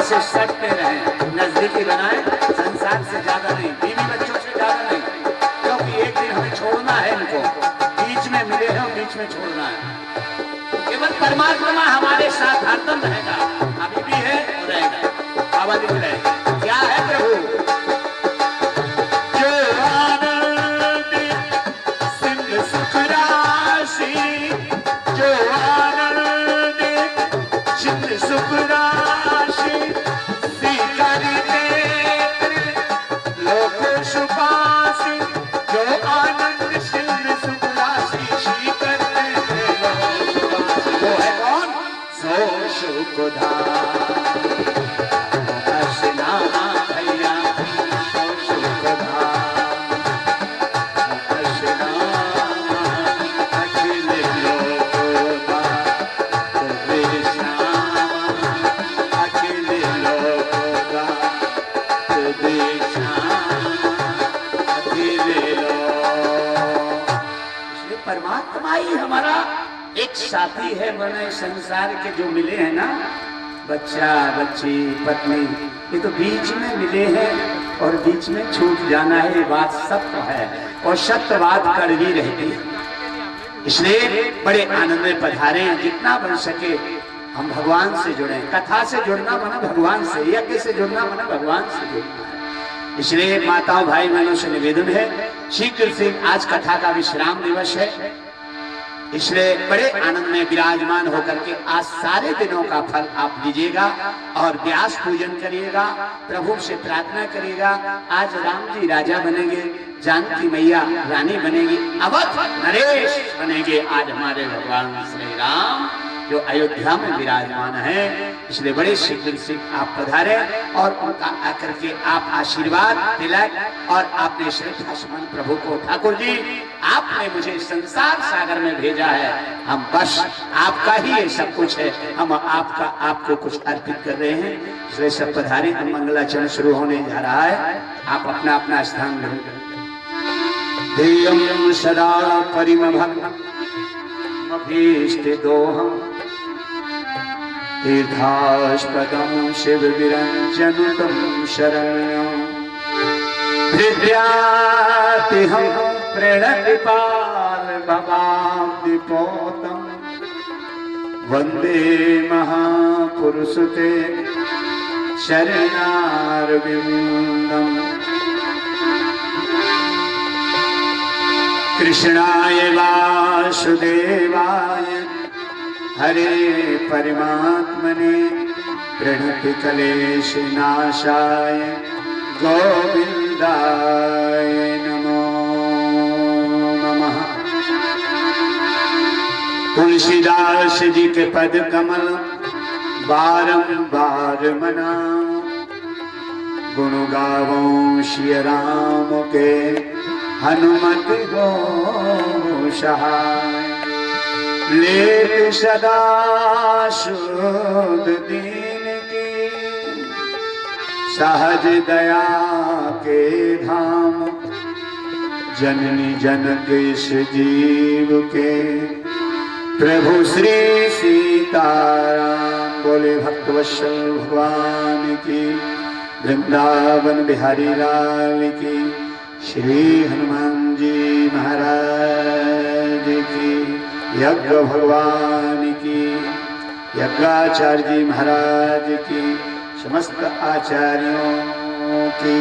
कथा से सटते रहें, नजदीकी बनाएं, संसार से ज्यादा नहीं, बीवी बच्चों से ज्यादा नहीं, क्योंकि एक दिन हमें छोड़ना है इनको। बीच में मिले हैं और बीच में छोड़ना है। केवल परमात्मा हमारे साथ हरदम रहेगा, अभी भी है और रहेगा। बाबा लिख रहे हैं, क्या है प्रभु? परमात्मा ही हमारा एक साथी है। बने संसार के जो मिले हैं ना, बच्चा बच्ची पत्नी, ये तो बीच में मिले हैं और बीच में छूट जाना है, ये बात सत्य है और सत्य बात कड़वी रहती है। इसलिए बड़े आनंद में पधारे हैं, जितना बन सके हम भगवान से जुड़े। कथा से जुड़ना माना भगवान से, यज्ञ से जुड़ना माना भगवान से जुड़ना है। इसलिए माताओं भाई बहनों से निवेदन है, शीघ्र से आज कथा का विश्राम दिवस है, इसलिए बड़े आनंद में विराजमान होकर के आज सारे दिनों का फल आप लीजिएगा और व्यास पूजन करिएगा, प्रभु से प्रार्थना करिएगा। आज राम जी राजा बनेंगे, जानकी मैया रानी बनेगी, अवध नरेश बनेंगे आज हमारे भगवान श्री राम जो अयोध्या में विराजमान है। इसलिए बड़े शीघ्र से आप पधारे और उनका आकर के आप आशीर्वाद तिलक और आपने श्रद्धा सुमन प्रभु को, ठाकुर जी आपने मुझे संसार सागर में भेजा है, हम बस आपका ही ये सब कुछ है, हम आपको कुछ अर्पित कर रहे हैं। इसलिए सब पधारे, हम मंगलाचरण शुरू होने जा रहा है, आप अपना अपना स्थान ग्रहण करें। देयं सदा परिमभक्तं अभीष्टदोहम् तीर्थास्पदं शिव विरञ्जनुतं शरण्यं हृदयातिहं प्रणतिपाल भवाब्धिपोतं वन्दे महापुरुषते शरणारविन्दम्। कृष्णाय वासुदेवाय हरे परमात्मने प्रणति क्लेश नाशाय गोविंदाय नमो नमः। तुलसीदास जी के पद कमल बारंबार मनाऊं, गुण गावों श्री राम के हनुमत हो सहाय। लेत सदा शुद्ध दीन की सहज दया के धाम, जननी जनक इस जीव के प्रभु श्री सीताराम। बोले भक्तवत्सल भगवान की, वृंदावन बिहारी लाल की, श्री हनुमान जी महाराज की, यज्ञ भगवान की, यज्ञाचार्य जी महाराज की, समस्त आचार्यों की।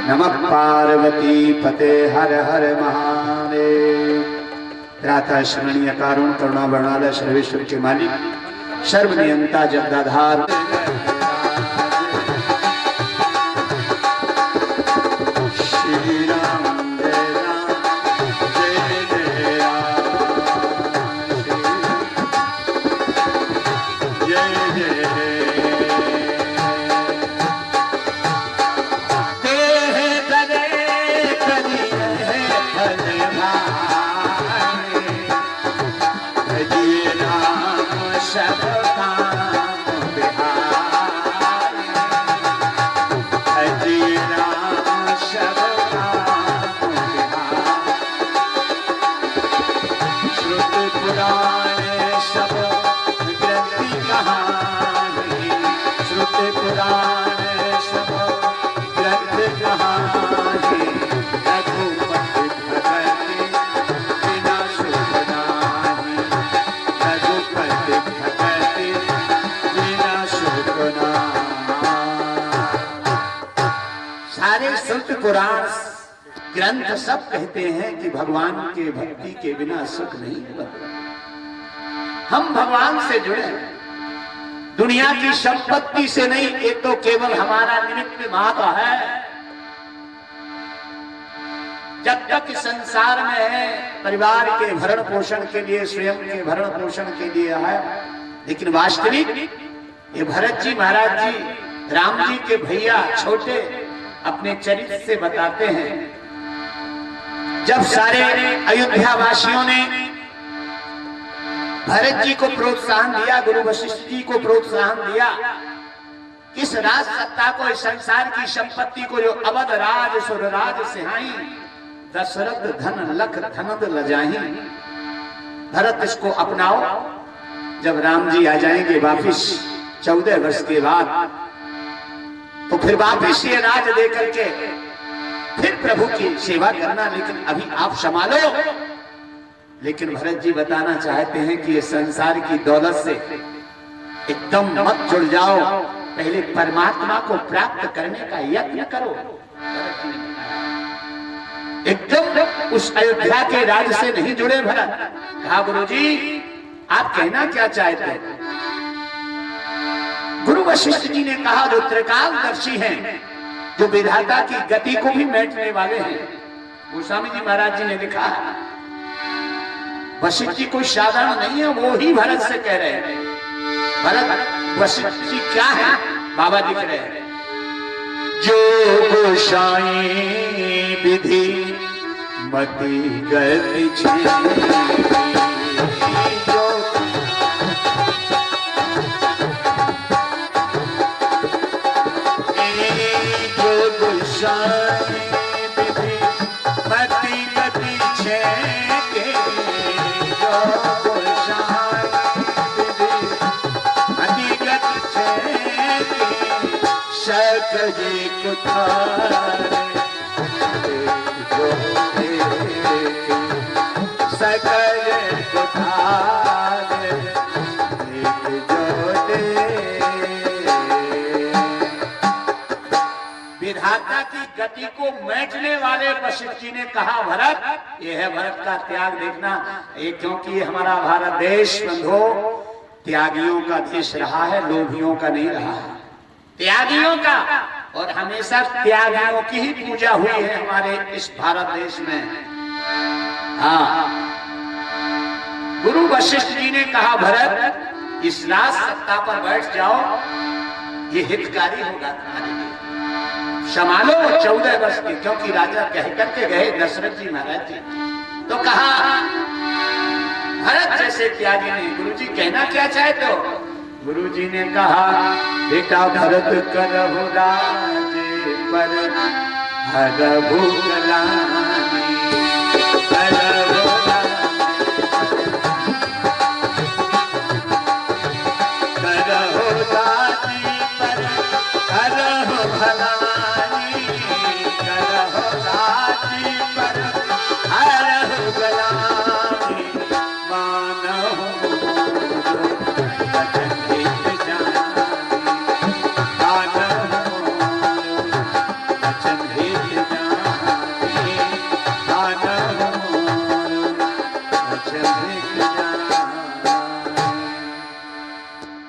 नमः पार्वती पते हर हर महादेव। त्राता स्मरणीय कारुण करुणा वर्णालय सर्वेश्वर के मालिक सर्वनियंता जगदाधार सब काम ग्रंथ सब कहते हैं कि भगवान के भक्ति के बिना सुख नहीं होता। हम भगवान से जुड़े, दुनिया की संपत्ति से नहीं, ये तो केवल हमारा निमित्त मात्र है। जब तक संसार में है, परिवार के भरण पोषण के लिए, स्वयं के भरण पोषण के लिए है, लेकिन वास्तविक ये भरत जी महाराज जी राम जी के भैया छोटे अपने चरित्र से बताते हैं। जब सारे अयोध्या वासियों ने भरत जी को प्रोत्साहन दिया, गुरु वशिष्ठ जी को प्रोत्साहन दिया, इस राज सत्ता को, इस संसार की संपत्ति को, जो अवध राज सुरराज सिहाई, दशरथ धन लख धनद लजाही, भरत इसको अपनाओ। जब राम जी आ जाएंगे वापिस 14 वर्ष के बाद, तो फिर वापिस ये राज देकर के फिर प्रभु की सेवा करना, लेकिन अभी आप संभालो। लेकिन भरत जी बताना चाहते हैं कि ये संसार की दौलत से एकदम मत जुड़ जाओ, पहले परमात्मा को प्राप्त करने का यत्न करो। एकदम उस अयोध्या के राज से नहीं जुड़े भरत। कहा गुरुजी आप कहना क्या चाहते हैं? गुरु वशिष्ठ जी ने कहा जो त्रिकालदर्शी हैं, जो विधाता की गति को भी मेटने वाले हैं, गोस्वामी जी महाराज जी ने लिखा, वशिष्ठ जी कोई साधारण नहीं है, वो ही भरत से कह रहे हैं। भरत वशिष्ठ जी क्या है? बाबा दिख रहे हैं। जो गोसाई विधि मति गति विधाता की गति को मेटने वाले वशिष्ठ जी ने कहा भरत, ये है भरत का त्याग देखना। ये क्योंकि ये हमारा भारत देश बंधो त्यागियों का देश रहा है, लोभियों का नहीं रहा है, त्यागियों का। और हमेशा त्यागियों की ही पूजा हुई है हमारे इस भारत देश में। हाँ, गुरु वशिष्ठ जी ने कहा भरत इस राज सत्ता पर बैठ जाओ, ये हितकारी होगा तुम्हारे लिए, संभालो 14 वर्ष की। क्योंकि राजा कह करके गए दशरथ जी महाराज जी, तो कहा भरत जैसे त्यागी नहीं। गुरु जी कहना क्या चाहते हो? गुरु जी ने कहा बेटा भरत करहु राज पर हरहु गलानी, करहु राजी पर हरहु भलानी, करहु राजी पर हरहु गलानी, मानहु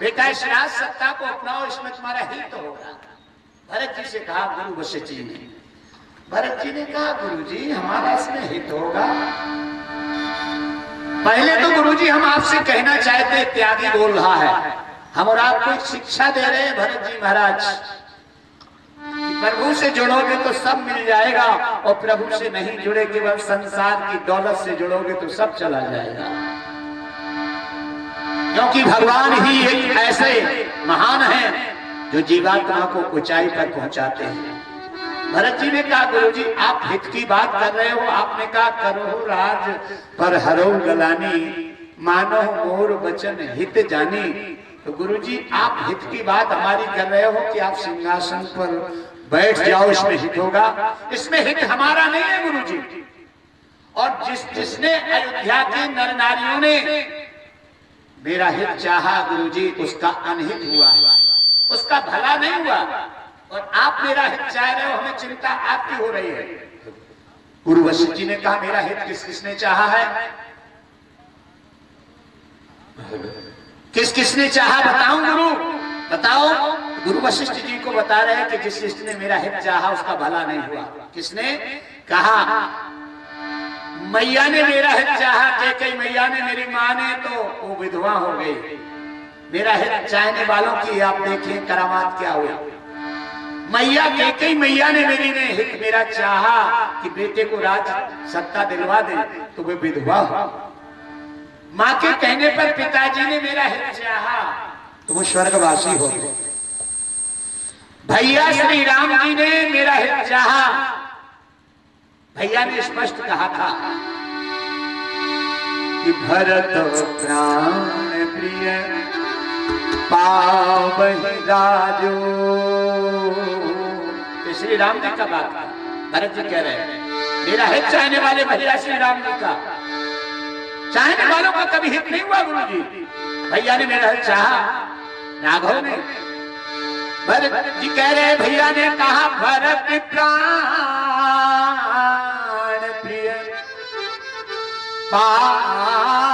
बेटा इस राज सत्ता को अपनाओ, इसमें तुम्हारा हित होगा। भरत जी से कहा गुरु वशिष्ठ जी ने। भरत जी ने कहा गुरु जी हमारा इसमें हित होगा। पहले तो गुरु जी हम आपसे कहना चाहते, त्यागी बोल रहा है, हम और आपको एक शिक्षा दे रहे हैं भरत जी महाराज कि प्रभु से जुड़ोगे तो सब मिल जाएगा, और प्रभु से नहीं जुड़े केवल संसार की दौलत से जुड़ोगे तो सब चला जाएगा। क्योंकि भगवान ही एक ऐसे महान हैं जो जीवात्मा को ऊंचाई पर पहुंचाते हैं। भरत जी ने कहा गुरुजी आप हित की बात कर रहे हो, आपने कहा करो राज पर हरो गलानी, मानो मोर वचन हित जानी। तो गुरुजी आप हित की बात हमारी कर रहे हो कि आप सिंहासन पर बैठ जाओ, इसमें हित होगा। इसमें हित हमारा नहीं है गुरुजी। और जिसने अयोध्या के नर नारियों ने मेरा हित चाहा गुरुजी, उसका अनहित हुआ, उसका भला नहीं हुआ। और आप मेरा हित चाह रहे हो, हमें चिंता आपकी हो रही है। गुरु वशिष्ठ जी ने कहा मेरा हित किस किसने चाहा है, किस किसने चाहा बताऊं गुरु, बताओ। गुरु वशिष्ठ जी को बता रहे हैं कि जिस जिसने मेरा हित चाहा उसका भला नहीं हुआ। किसने कहा, मैया ने मेरा हित चाहा, कैकेयी मैया ने, मेरी मां ने, तो वो विधवा हो गई। मेरा हित चाहने वालों की आप देखिए करामात क्या हुआ। मैया कैकेयी मैया ने हित मेरा चाहा कि बेटे को राज सत्ता दिलवा दे, तो वे विधवा हो। मां के कहने पर पिताजी ने मेरा हित चाहा तो वो स्वर्गवासी हो गए। भैया श्री राम जी ने मेरा हित चाहा। भैया ने स्पष्ट कहा था कि भरत प्राण प्रिय पावहि राजो। श्री राम जी का बात है। भरत जी कह रहे हैं मेरा हित चाहने वाले भैया श्री राम जी का, चाहने वालों का कभी हित नहीं हुआ गुरु जी। भैया ने मेरा हित चाहा, राघव ने। भरत जी कह रहे भैया ने कहा भरत प्राण प्रिय पावहि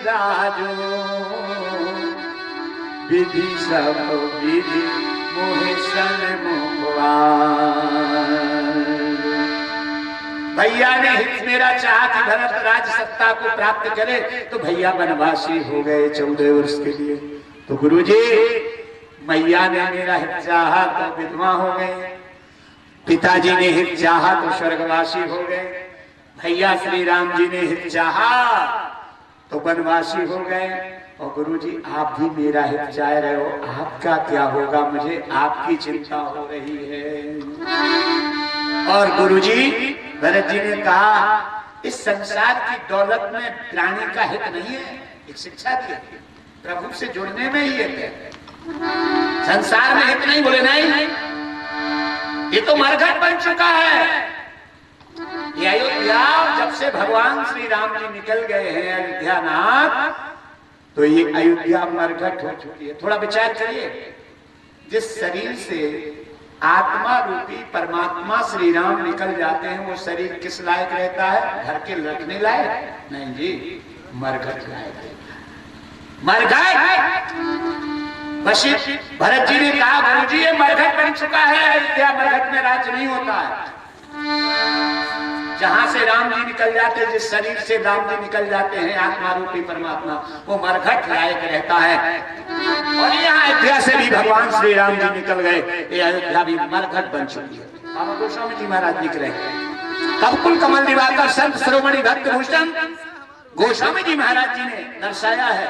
राजो, विधि सब विधि मोहि सन्मुखवा। भैया ने हित मेरा चाहा कि भरत राज सत्ता को प्राप्त करे, तो भैया वनवासी हो गए 14 वर्ष के लिए। तो गुरुजी मैया ने मेरा हित चाहा तो विधवा हो गए, पिताजी ने हित चाहा तो स्वर्गवासी हो गए, भैया श्री राम जी ने हित चाहा तो वनवासी हो गए। और गुरुजी आप भी मेरा हित चाह रहे हो, आपका क्या होगा, मुझे आपकी चिंता हो रही है। और गुरुजी भरत जी ने कहा इस संसार की दौलत में प्राणी का हित नहीं है। एक शिक्षा दी प्रभु से जुड़ने में ही हित है, संसार में हित नहीं। बोले नहीं, ये तो मरघट बन चुका है। ये अयोध्या जब से भगवान श्री राम जी निकल गए हैं अयोध्या नाथ, तो ये अयोध्या मरघट हो चुकी है। थोड़ा विचार करिए, जिस शरीर से आत्मा रूपी परमात्मा श्री राम निकल जाते हैं वो शरीर किस लायक रहता है, घर के रखने लायक नहीं जी, मरघट लायक। मरघट वशिष्ठ भरत जी ने कहा गुरु जी ये मरघट बन चुका है अयोध्या, मरघट में राज नहीं होता है। जहां से राम जी निकल जाते हैं, जिस शरीर से राम जी निकल जाते हैं आत्मा रूपी परमात्मा, वो मरघट लायक रहता है। और यहाँ अयोध्या से भी भगवान श्री राम जी निकल गए, ये अयोध्या भी मरघट बन चुकी है। बाबा गोस्वामी जी महाराज निकले, कवकुल कमल दिवाकर संत शिरोमणि भक्त भूषण गोस्वामी जी महाराज जी ने दर्शाया है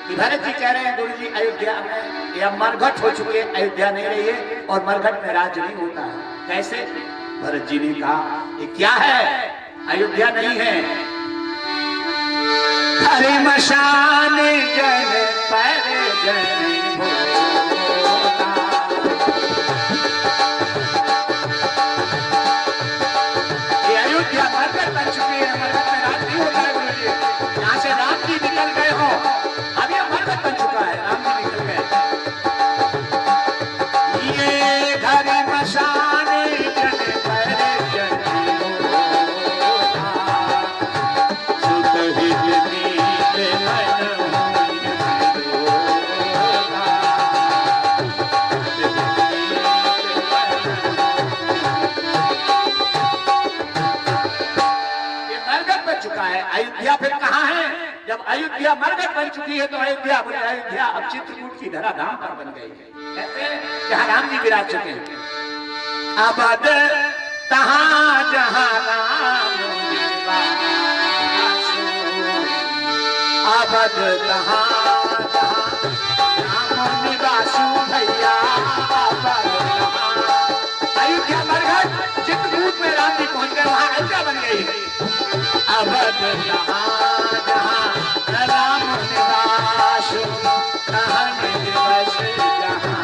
कि भरत जी कह रहे हैं गुरु जी अयोध्या में यह मरघट हो चुके, अयोध्या नहीं रही है और मरघट में राज नहीं होता है। कैसे? भरत जी ने कहा ये क्या है, अयोध्या नहीं है। हरे मशान जन पर जन ये अयोध्या मरघट बन चुकी है, मरघट में राज नहीं होता है गुरु जी। यहाँ से राम जी निकल गए हो, अब यह मरघट बन चुका है, राम जी निकल गए। ये हरे मशान अयोध्या फिर कहाँ है? जब अयोध्या मरघट बन चुकी है तो अयोध्या अयोध्या अब चित्रकूट की धराधाम पर बन गई है, कहते जहाँ राम जी विराज चुके हैं। अबद तहाँ जहाँ राम अबद तहाँ राम निवासु भैया। अयोध्या मरघट चित्रकूट में राम जी पहुंच गए, वहां अयोध्या बन गई है। अबद जहाँ जहाँ राम निवासु कहाँ दिवस जहाँ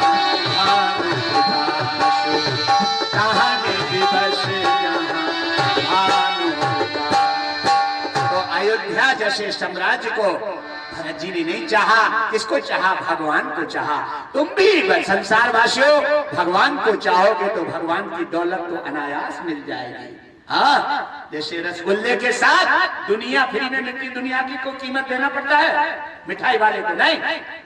कहाँ दिवस जहाँ। तो अयोध्या जैसे साम्राज्य को भरत जी ने नहीं चाहा, किसको चाहा? भगवान को चाहा। तुम भी संसार वासियों भगवान को चाहोगे तो भगवान की दौलत तो अनायास मिल जाएगी। हाँ, जैसे रसगुल्ले के साथ दुनिया फ्री में मिलती, दुनिया की को कीमत देना पड़ता है मिठाई वाले को नहीं,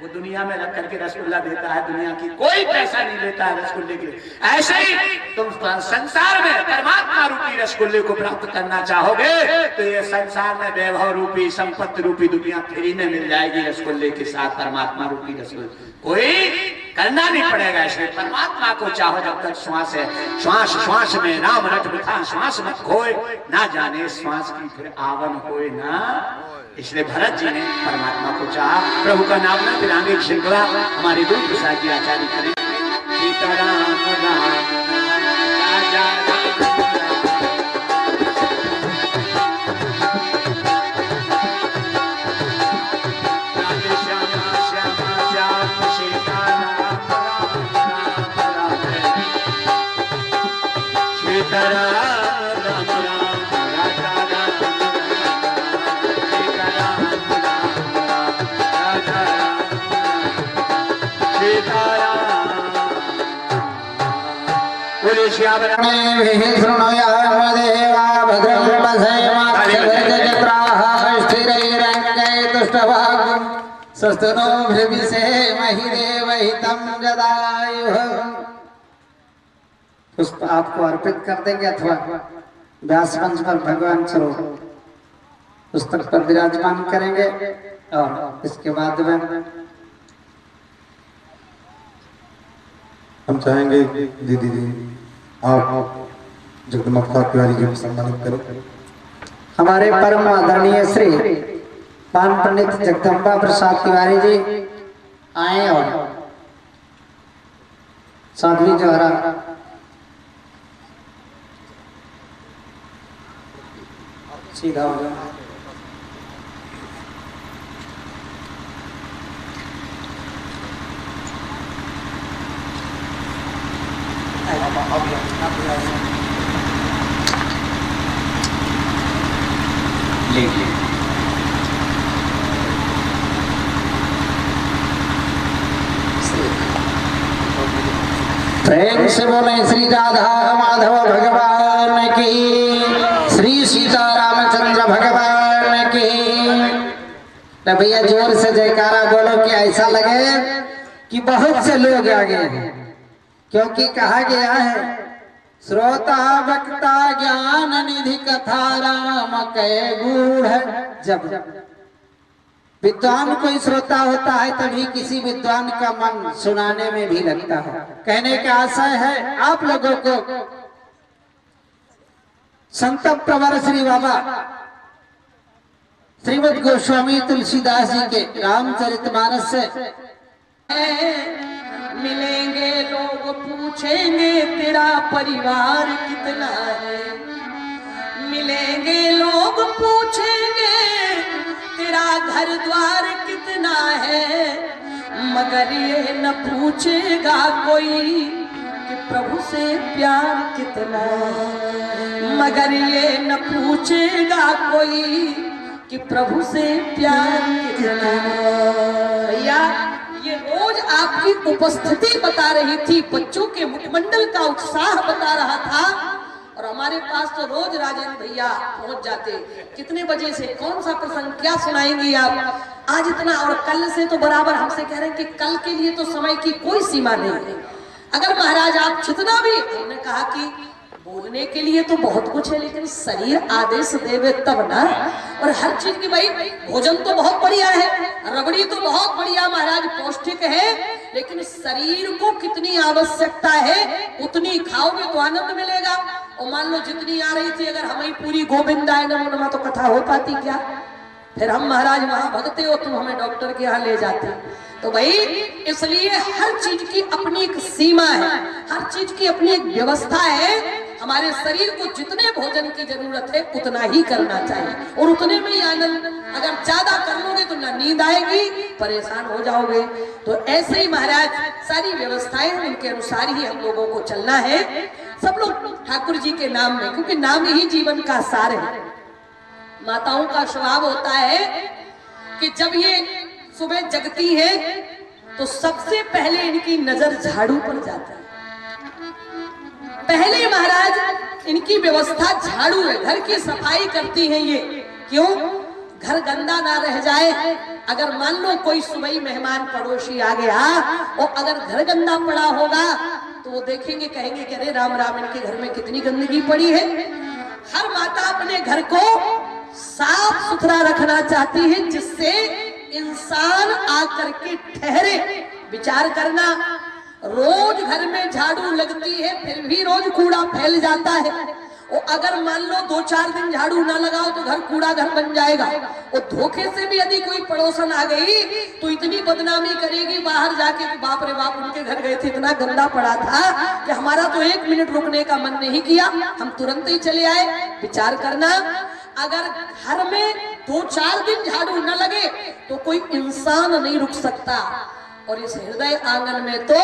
वो दुनिया में रख करके रसगुल्ला देता है, दुनिया की कोई पैसा नहीं लेता है रसगुल्ले के लिए। ऐसे ही तुम संसार में परमात्मा रूपी रसगुल्ले को प्राप्त करना चाहोगे तो ये संसार में वैभव रूपी संपत्ति रूपी दुनिया फ्री में मिल जाएगी रसगुल्ले के साथ, परमात्मा रूपी रसगुल्ले कोई करना नहीं पड़ेगा। इसलिए परमात्मा को चाहो जब तक श्वास है, श्वास श्वास में राम रट बिठा, श्वास मत खोए, ना जाने श्वास की फिर आवन होए ना। इसलिए भरत जी ने परमात्मा को चाहा। प्रभु का नाम ना फिर आगे श्रृंखला हमारे गुरु प्रसाद जी आचार्य करें। सीताराम राम राजा पुष्प आपको अर्पित कर देंगे अथवा व्यास मंच पर भगवान स्वरूप पुस्तक पर विराजमान करेंगे और इसके बाद में हम चाहेंगे दीदी जी आप जगदम्बा तिवारी जी को सम्मानित करें। हमारे परम आदरणीय श्री पान पंडित जगदम्बा प्रसाद तिवारी जी आए और साध्वी द्वारा सीधा हो जाए। प्रेम से बोले श्री राधा माधव भगवान की, श्री सीता रामचंद्र भगवान की। तो भैया जोर से जयकारा बोलो कि ऐसा लगे कि बहुत से लोग आ गए हैं, क्योंकि कहा गया है श्रोता वक्ता ज्ञान निधि कथा राम के गूढ़। जब विद्वान कोई श्रोता होता है तभी किसी विद्वान का मन सुनाने में भी लगता है। कहने का आशय है आप लोगों को संत प्रवर श्री बाबा श्रीमद गोस्वामी तुलसीदास जी के रामचरितमानस से मिलेंगे लोग पूछेंगे तेरा परिवार कितना है, मिलेंगे लोग पूछेंगे तेरा घर द्वार कितना है, मगर ये न पूछेगा कोई कि प्रभु से प्यार कितना है, मगर ये न पूछेगा कोई कि प्रभु से प्यार कितना है। भैया ये रोज आपकी उपस्थिति बता रही थी, बच्चों के मुखमंडल का उत्साह बता रहा था, और हमारे पास तो रोज राजेंद्र भैया पहुंच जाते। कितने बजे से कौन सा प्रसंग क्या सुनाएंगी आप आज इतना, और कल से तो बराबर हमसे कह रहे हैं कि कल के लिए तो समय की कोई सीमा नहीं है। अगर महाराज आप जितना भी, हमने कहा कि बोलने के लिए तो बहुत कुछ है लेकिन शरीर आदेश देवे तब ना, और हर चीज की भाई भोजन तो बहुत बढ़िया है, रबड़ी तो बहुत बढ़िया महाराज पौष्टिक है, लेकिन शरीर को कितनी आवश्यकता है उतनी खाओगे तो आनंद मिलेगा। और मान लो जितनी आ रही थी अगर हमें पूरी गोविंदाय नमो नमः तो कथा हो पाती क्या? फिर हम महाराज वहां भगते हो तुम हमें डॉक्टर के यहाँ ले जाते। तो भाई इसलिए हर चीज की अपनी एक सीमा है, हर चीज की अपनी एक व्यवस्था है। हमारे शरीर को जितने भोजन की जरूरत है उतना ही करना चाहिए, और उतने में ही आनंद। अगर ज्यादा कर लोगे तो ना नींद आएगी, परेशान हो जाओगे। तो ऐसे ही महाराज सारी व्यवस्थाएं उनके अनुसार ही हम लोगों को चलना है। सब लोग ठाकुर जी के नाम में, क्योंकि नाम ही जीवन का सार है। माताओं का स्वभाव होता है कि जब ये सुबह जगती हैं तो सबसे पहले इनकी नजर झाड़ू पर जाता है। पहले महाराज इनकी व्यवस्था झाड़ू है, घर की सफाई करती हैं ये। क्यों? घर गंदा ना रह जाए। अगर मान लो कोई सुबह मेहमान पड़ोसी आ गया और अगर घर गंदा पड़ा होगा तो वो देखेंगे, कहेंगे कि अरे राम राम, इनके घर में कितनी गंदगी पड़ी है। हर माता अपने घर को साफ सुथरा रखना चाहती है, जिससे इंसान आकर के ठहरे। विचार करना, रोज घर में झाड़ू लगती है फिर भी रोज कूड़ा फैल जाता है। और अगर मान लो 2-4 दिन झाड़ू ना लगाओ तो घर कूड़ा घर बन जाएगा। और धोखे से भी यदि कोई पड़ोसन आ गई तो इतनी बदनामी करेगी बाहर जाके कि बाप रे बाप, उनके घर गए थे, इतना गंदा पड़ा था कि हमारा तो 1 मिनट रुकने का मन नहीं किया, हम तुरंत ही चले आए। विचार करना, अगर घर में 2-4 दिन झाड़ू न लगे तो कोई इंसान नहीं रुक सकता। और इस हृदय आंगन में तो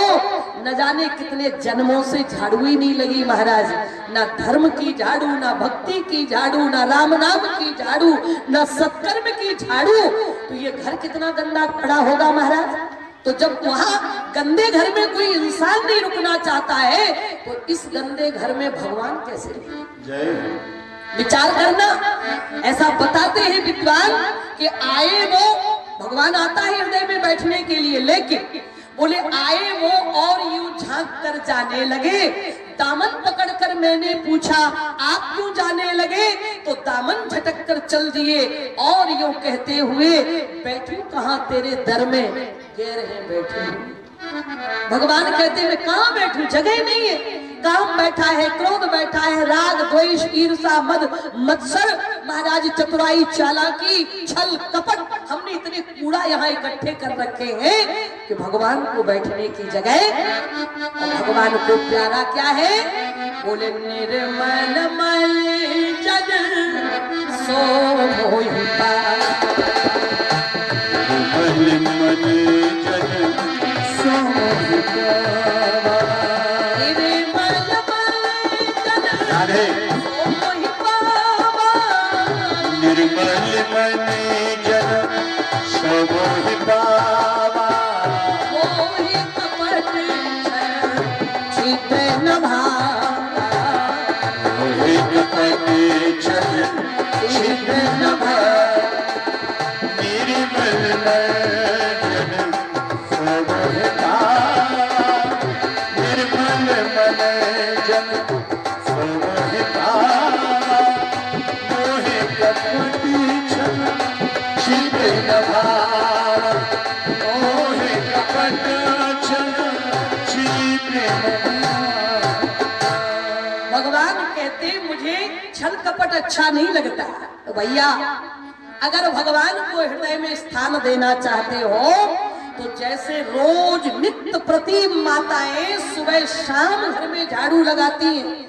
न जाने कितने जन्मों से झाड़ू ही नहीं लगी महाराज। ना धर्म की झाड़ू, ना भक्ति की झाड़ू, ना राम नाम की झाड़ू, ना सत्कर्म की झाड़ू। तो ये घर कितना गंदा पड़ा होगा महाराज। तो जब वहां गंदे घर में कोई इंसान नहीं रुकना चाहता है तो इस गंदे घर में भगवान कैसे रुके? विचार करना, ऐसा बताते हैं विद्वान कि आए वो, भगवान आता है हृदय में बैठने के लिए, लेकिन बोले आए वो और यूं झांक कर जाने लगे। दामन पकड़कर मैंने पूछा आप क्यों जाने लगे? तो दामन झटक कर चल दिए और यूं कहते हुए, बैठूं कहां तेरे दर में, गैर है बैठे। भगवान कहते मैं कहां बैठूं, जगह नहीं है। काम बैठा है, क्रोध बैठा है, राग द्वेष ईर्षा मद मत्सर, महाराज चतुराई चालाकी छल कपट, हमने इतने कूड़ा यहाँ इकट्ठे कर रखे हैं कि भगवान को बैठने की जगह। और भगवान को प्यारा क्या है? बोले निर्मल मल जन सो मोहि पावा, निर्मल मल जन सो मोहि पावा, निर्मल मन जन सो मोहि पावा, मोहि कपट छिप न भावा, मोहि कपट छिप न भावा, निर्मल मन जन सो मोहि पावा, निर्मल मन जन सो मोहि पावा, मोहि कपट छिप न भावा, मोहि कपट छिप न भावा। भगवान कहते मुझे छल कपट अच्छा नहीं लगता। तो भैया अगर भगवान को हृदय में स्थान देना चाहते हो तो जैसे रोज नित्य प्रति माताएं सुबह शाम घर में झाड़ू लगाती हैं,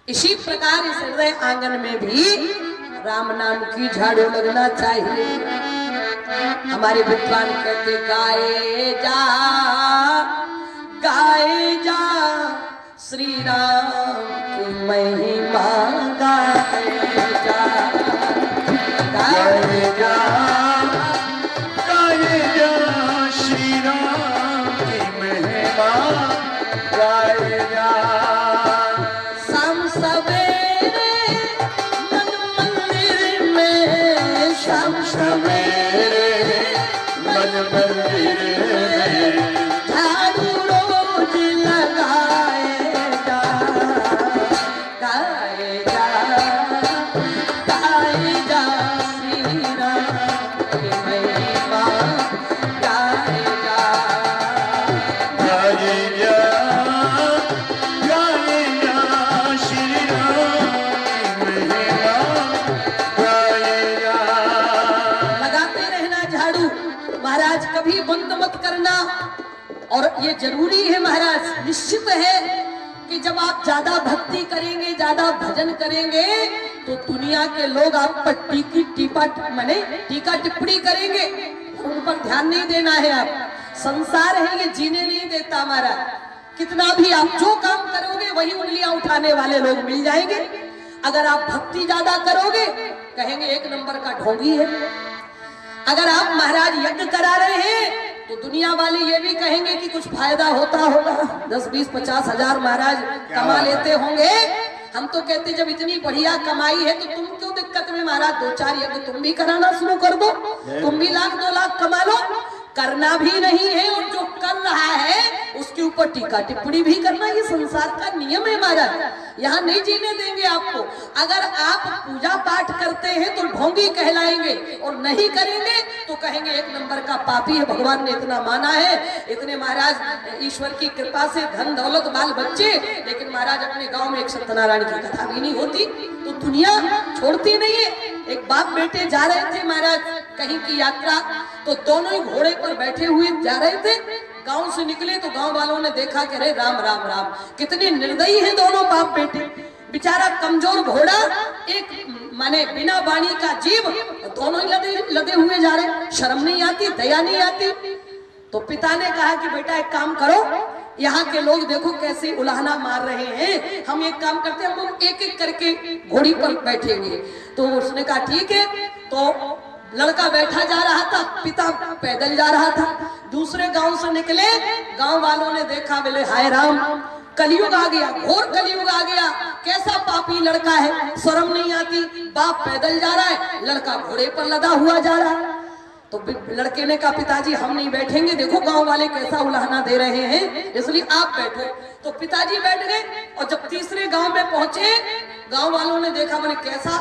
इसी प्रकार इस हृदय आंगन में भी राम नाम की झाड़ू लगना चाहिए। हमारे विद्वान कहते गाए जा श्री राम की महिमा, गाए जा श्री राम की महिमा, गाए जा शाम सवेरे मन मंदिर में, शाम सवेरे मन मंदिर में, झाड़ू रोज लगाए जा, गाए जा श्री राम की महिमा, गाए जा। गाए जा श्री राम की महिमा, गाए जा। लगाते रहना झाड़ू महाराज, कभी बंद मत करना। और ये जरूरी है महाराज, निश्चित है कि जब आप ज्यादा भक्ति करेंगे, ज्यादा भजन करेंगे तो दुनिया के लोग आप पर टीका टिप्पणी करेंगे, उन पर ध्यान नहीं देना है। आप संसार है ये जीने नहीं देता हमारा। कितना भी आप जो काम करोगे वही उंगलियां उठाने वाले लोग मिल जाएंगे। अगर आप भक्ति ज्यादा करोगे कहेंगे एक नंबर का ढोंगी है। अगर आप महाराज यज्ञ करा रहे हैं तो दुनिया वाले ये भी कहेंगे कि कुछ फायदा होता होगा, 10, 20, 50 हजार महाराज कमा लेते होंगे। हम तो कहते जब इतनी बढ़िया कमाई है तो तुम क्यों दिक्कत में महाराज 2-4 यज्ञ तुम भी कराना शुरू कर दो, तुम भी 1-2 लाख कमा लो। करना भी नहीं है और जो कर रहा है उसके ऊपर टीका टिप्पणी भी करना, ये संसार का नियम है महाराज, यहाँ नहीं जीने देंगे आपको। अगर आप पूजा पाठ करते हैं तो ढोंगी कहलाएंगे और नहीं करेंगे तो कहेंगे 1 नंबर का पापी है, भगवान ने इतना माना है, इतने महाराज ईश्वर की कृपा से धन दौलत बाल बच्चे, लेकिन महाराज अपने गांव में एक सत्यनारायण की कथा भी नहीं होती तो दुनिया छोड़ती नहीं है। एक बाप बेटे जा रहे थे महाराज कहीं की यात्रा, तो दोनों ही घोड़े पर बैठे हुए जा रहे थे। गांव से निकले तो गांव वालों ने देखा कि अरे राम राम राम, कितने निर्दयी हैं दोनों बाप बेटे। बेचारा कमजोर घोड़ा, एक माने बिना वाणी का जीव, दोनों ही लदे हुए जा रहे, शर्म नहीं आती, दया नहीं आती। तो पिता ने कहा कि बेटा एक काम करो, यहाँ के लोग देखो कैसे उलाहना मार रहे हैं, हम एक काम करते हैं, हम लोग एक एक करके घोड़ी पर बैठेंगे। तो उसने कहा ठीक है। तो लड़का बैठा जा रहा था, पिता पैदल जा रहा था। दूसरे गांव से निकले, गांव वालों ने देखा, बोले हाय राम, कलयुग आ गया, घोर कलयुग आ गया, कैसा पापी लड़का है, शर्म नहीं आती, बाप पैदल जा रहा है, लड़का घोड़े पर लदा हुआ जा रहा है। तो लड़के ने कहा पिताजी हम नहीं बैठेंगे, देखो गांव वाले कैसा उलाहना दे रहे हैं, इसलिए आप बैठो। तो पिताजी बैठ गए और जब तीसरे गांव में पहुंचे, गांव वालों ने देखा, बोले कैसा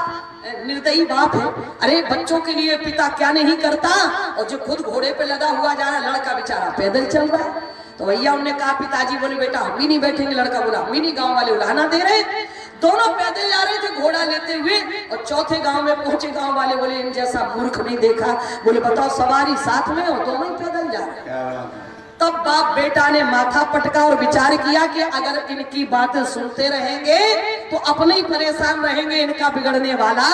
निर्दयी बाप है, अरे बच्चों के लिए पिता क्या नहीं करता, और जो खुद घोड़े पे लदा हुआ जा रहा, लड़का बेचारा पैदल चल रहा है। तो भैया उन्होंने कहा पिताजी, बोले बेटा हम भी नहीं बैठेंगे। लड़का बोला हम भी नहीं, गांव वाले उलाहना दे रहे। दोनों पैदल जा रहे थे घोड़ा लेते हुए, और चौथे गांव में पहुंचे, गांव वाले बोले इन जैसा मूर्ख नहीं देखा। बोले बताओ सवारी साथ में और दोनों ही पैदल जा रहे। तब बाप बेटा ने माथा पटका और विचार किया कि अगर इनकी बातें सुनते रहेंगे तो अपने ही परेशान रहेंगे, इनका बिगड़ने वाला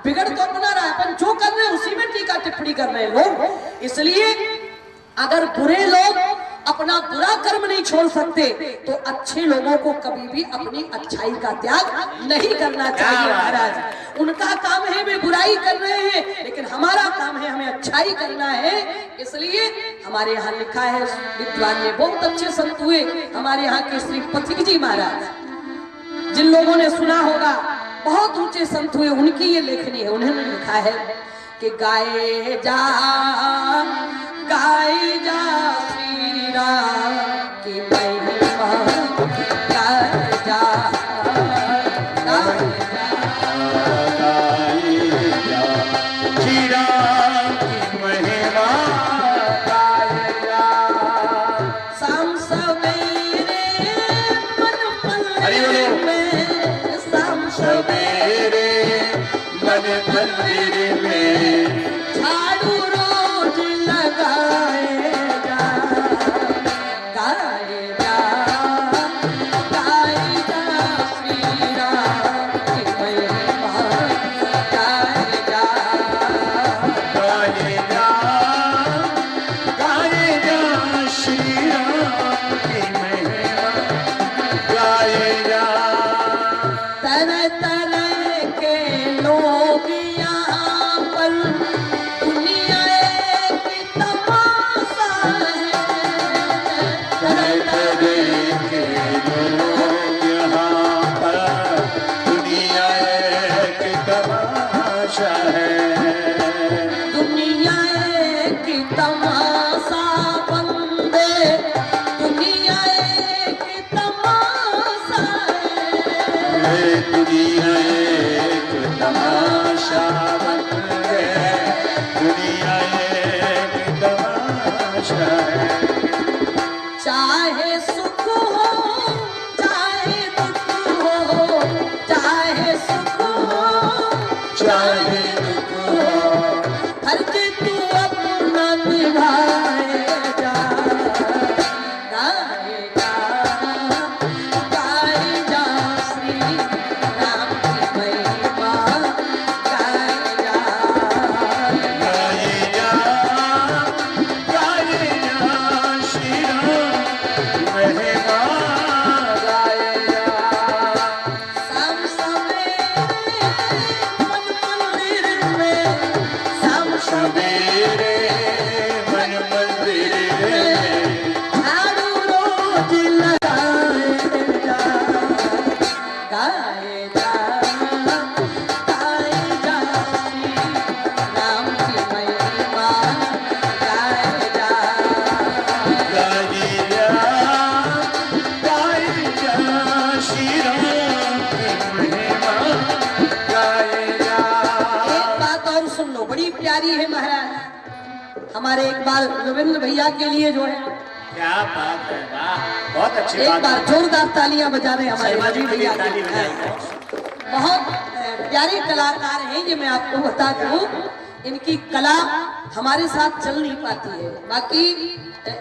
बिगड़ तो अपना रहा है, अपन जो कर रहे हैं उसी में टीका टिप्पणी कर रहे हैं लोग। इसलिए अगर बुरे लोग अपना बुरा कर्म नहीं छोड़ सकते तो अच्छे लोगों को कभी भी अपनी अच्छाई का त्याग नहीं करना चाहिए महाराज। उनका काम है वे बुराई कर रहे हैं, लेकिन हमारा काम है हमें अच्छाई करना है। इसलिए हमारे यहाँ लिखा है, विद्वान ने बहुत अच्छे संत हुए हमारे यहाँ के श्री पथिक जी महाराज, जिन लोगों ने सुना होगा, बहुत ऊंचे संत हुए, उनकी ये लेखनी है। उन्होंने लिखा है कि गाए जा श्री राम की महिमा, गाए जा श्री राम की महिमा, गाए जा शाम सवेरे मन मंदिर में, शाम सवेरे मन मंदिर में, झाड़ू रोज लगाए जा, गाए जा श्री राम की महिमा, गाए जा श्री राम की महिमा, गाए जा। तरह तरह के लोग यहाँ पर, दुनिया एक तमाशा है, तरह तरह के लोग यहाँ पर, दुनिया एक तमाशा है, दुनिया एक तमाशा बंदे, दुनिया एक तमाशा है, दुनिया एक तमाशा बंदे, दुनिया एक तमाशा है। चाहे सुख हो चाहे दुख हो, चाहे सुख हो चाहे दुख हो, फर्ज तू अपना निभाए जा, गाए जा श्री राम हमारे एक बार रविंद्र भैया के लिए जो है, क्या बात है, वाह, बहुत अच्छी एक बात बार है। जोरदार तालियां बजा रहे हैं हमारे शर्मा रवि जी के लिए भैया ताली के। बजाएं। बहुत प्यारे कलाकार हैं ये, मैं आपको बता दूं। इनकी कला हमारे साथ चल नहीं पाती है, बाकी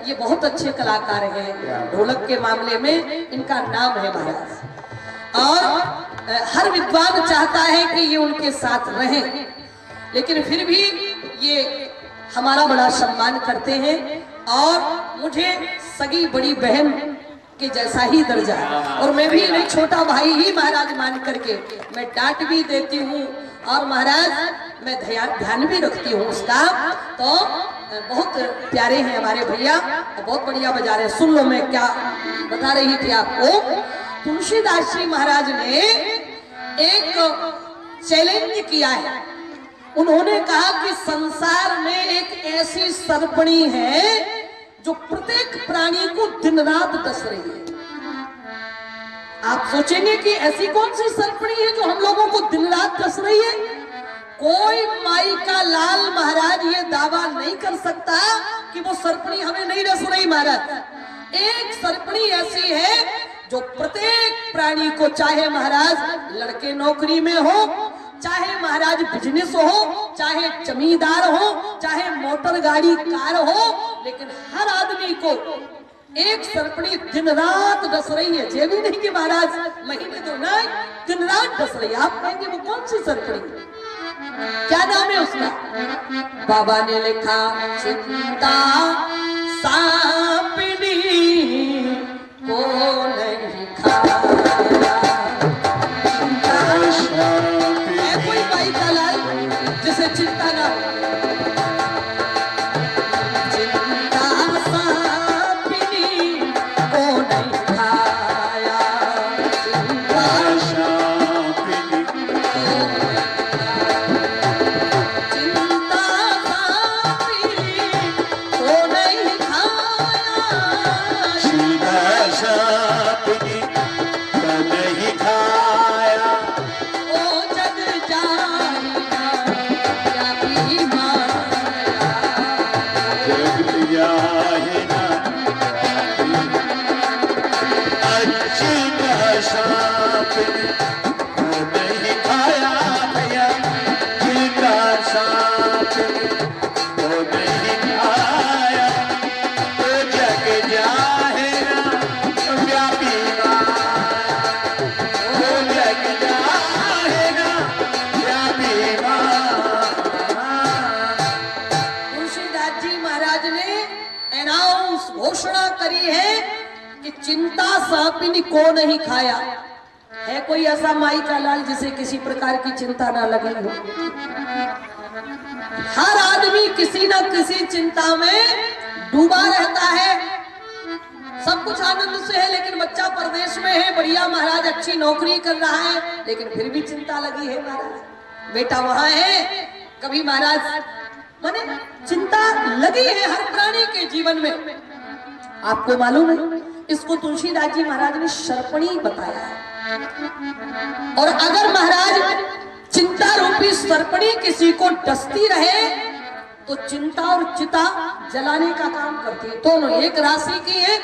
ये बहुत अच्छे कलाकार हैं। ढोलक के मामले में इनका नाम है महाराज, और हर विद्वान चाहता है कि ये उनके साथ रहें, लेकिन फिर भी ये हमारा बड़ा सम्मान करते हैं और मुझे सगी बड़ी बहन के जैसा ही दर्जा है, और मैं भी इन्हें छोटा भाई ही महाराज मान करके मैं डांट भी देती हूँ और महाराज मैं ध्यान भी रखती हूँ उसका। तो बहुत प्यारे हैं हमारे भैया, बहुत बढ़िया बजा रहे हैं। सुन लो मैं क्या बता रही थी आपको। तुलसीदास जी महाराज ने एक चैलेंज किया है। उन्होंने कहा कि संसार में एक ऐसी सरपणी है जो प्रत्येक प्राणी को दिन रात डस रही है। आप सोचेंगे कि ऐसी कौन सी सरपणी है जो हम लोगों को दिन रात डस रही है? कोई माई का लाल महाराज ये दावा नहीं कर सकता कि वो सरपणी हमें नहीं डस रही। महाराज एक सरपणी ऐसी है जो प्रत्येक प्राणी को, चाहे महाराज लड़के नौकरी में हो, चाहे महाराज बिजनेस हो, चाहे जमींदार हो, चाहे मोटर गाड़ी कार हो, लेकिन हर आदमी को एक सरपणी दिन रात डस रही है। ये भी नहीं कि महाराज महीने दो, नहीं, दिन रात डस रही है। आप कहेंगे वो कौन सी सरपणी, क्या नाम है उसका? बाबा ने लिखा चिंता सांपनी को नहीं खाया। कोई भाई का लाल जिसे चिंता ना, चिंता सांपनी को नहीं खाया, चिंता सांपनी को नहीं खाया, ओ जग जाहिरा क्या भी माया, जग जाहिरा अच्छी सांपनी को नहीं खाया भैया, चिंता सांपनी को नहीं खाया, ओ जग जाहिरा व्यापी घोषणा करी है कि चिंता सांपिनी को नहीं खाया। है कोई ऐसा माई का लाल जिसे किसी प्रकार की चिंता ना लगी हो? हर आदमी किसी ना किसी चिंता में डूबा रहता है। सब कुछ आनंद से है, लेकिन बच्चा परदेश में है, बढ़िया महाराज अच्छी नौकरी कर रहा है, लेकिन फिर भी चिंता लगी है। महाराज बेटा वहां है, कभी महाराज माने चिंता लगी है हर प्राणी के जीवन में। आपको मालूम है, इसको तुलसीदास जी महाराज ने शर्पणी बताया है। और अगर महाराज चिंता रूपी शर्पणी किसी को डसती रहे तो चिंता और चिता जलाने का काम करती है। दोनों एक राशि की है।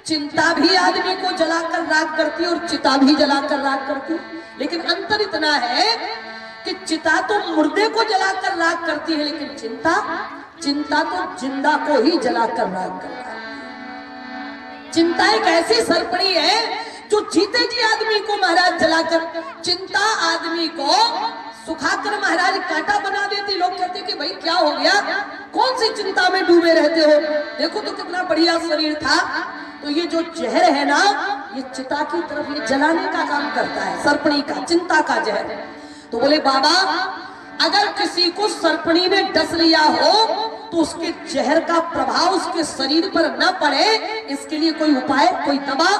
चिंता भी आदमी को जलाकर राख करती है और चिता भी जलाकर राख करती है, लेकिन अंतर इतना है कि चिता तो मुर्दे को जलाकर राख करती है, लेकिन चिंता तो जिंदा को ही जलाकर राख करता है। चिंता एक ऐसी सरपणी है जो जीते जी आदमी को महाराज जलाकर, चिंता आदमी को सुखाकर महाराज कांटा बना देती। लोग कहते कि भाई क्या हो गया, कौन सी चिंता में डूबे रहते हो, देखो तो कितना बढ़िया शरीर था। तो ये जो जहर है ना, ये चिता की तरफ ये जलाने का काम करता है, सरपणी का, चिंता का जहर। तो बोले बाबा अगर किसी को सरपणी ने डस लिया हो तो उसके जहर का प्रभाव उसके शरीर पर न पड़े, इसके लिए कोई उपाय, कोई दवा?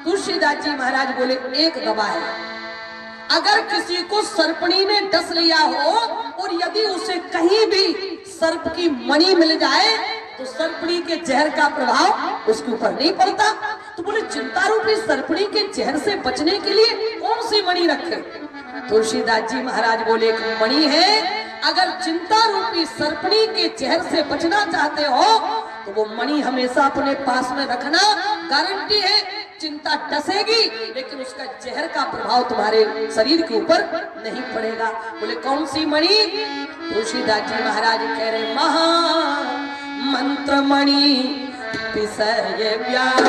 तुलसीदास जी महाराज बोले एक दवा है। अगर किसी को सर्पणी ने डस लिया हो और यदि उसे कहीं भी सर्प की मणि मिल जाए तो सर्पणी के जहर का प्रभाव उसके ऊपर नहीं पड़ता। तो बोले चिंता रूपी सर्पणी के जहर से बचने के लिए कौन सी मणि रखे? तुलसीदास जी महाराज बोले एक मणि है, अगर चिंता रूपी सर्पणी के जहर से बचना चाहते हो तो वो मणि हमेशा अपने पास में रखना। गारंटी है चिंता डसेगी लेकिन उसका जहर का प्रभाव तुम्हारे शरीर के ऊपर नहीं पड़ेगा। बोले कौन सी मणि? तुलसीदास जी महाराज कह रहे महा मंत्र मणि विषय व्याल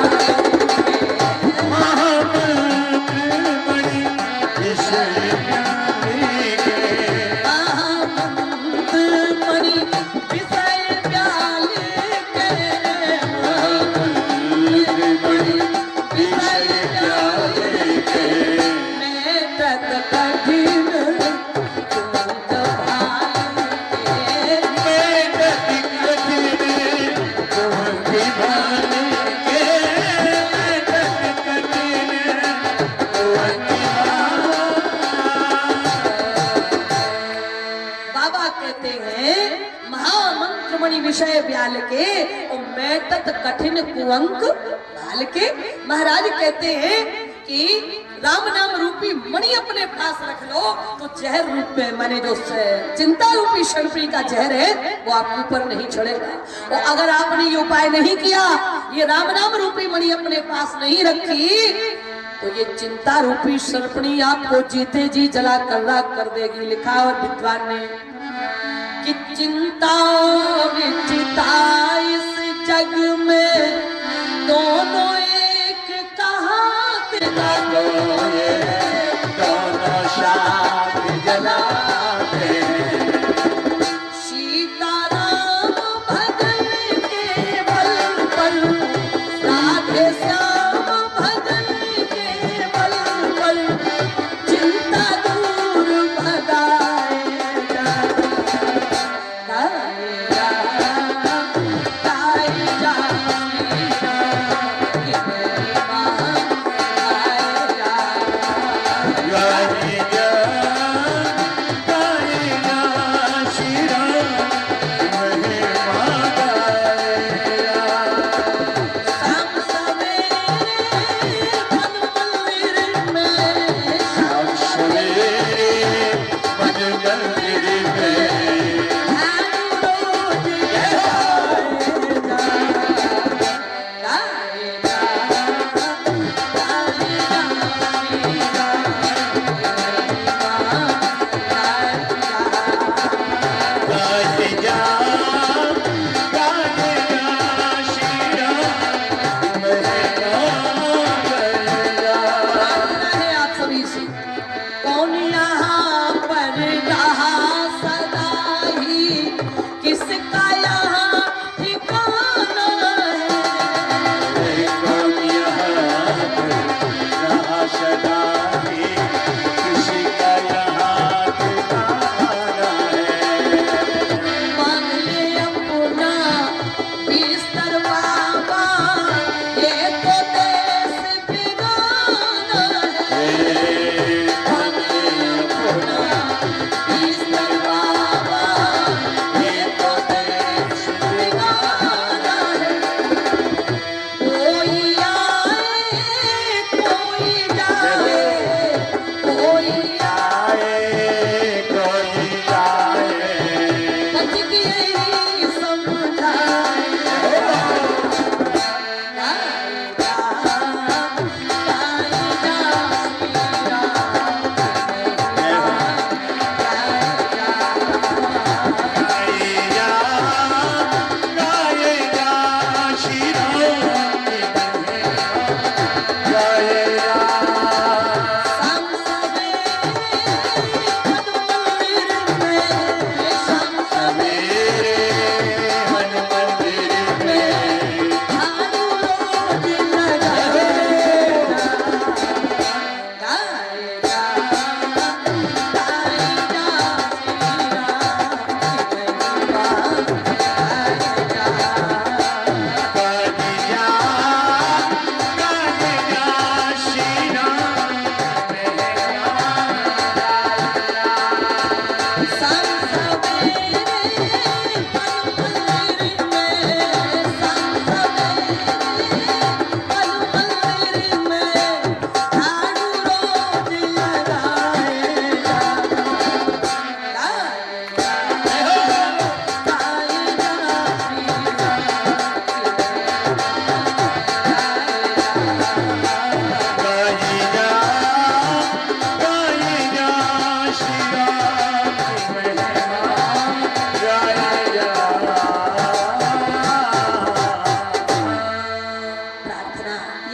विषय ब्याल के और मैटत कठिन कुअंक बाल के। महाराज कहते हैं कि राम नाम रूपी मणि अपने पास रख लो तो जहर रूप में माने जो चिंता रूपी सर्पणी का जहर है वो आपके ऊपर नहीं चढ़ेगा। और अगर आपने ये उपाय नहीं किया, ये राम नाम रूपी मणि अपने पास नहीं रखी तो ये चिंता रूपी सर्पणी आपको जीते जी जला कर्रा कर देगी। लिखा और विद्वान ने कि चिंता विचिता इस जग में दोनों एक कहां दोनों साथ जलाते सीताराम भजन के बल पर राधे श्याम भजन के बल पर चिंता दूर भगाए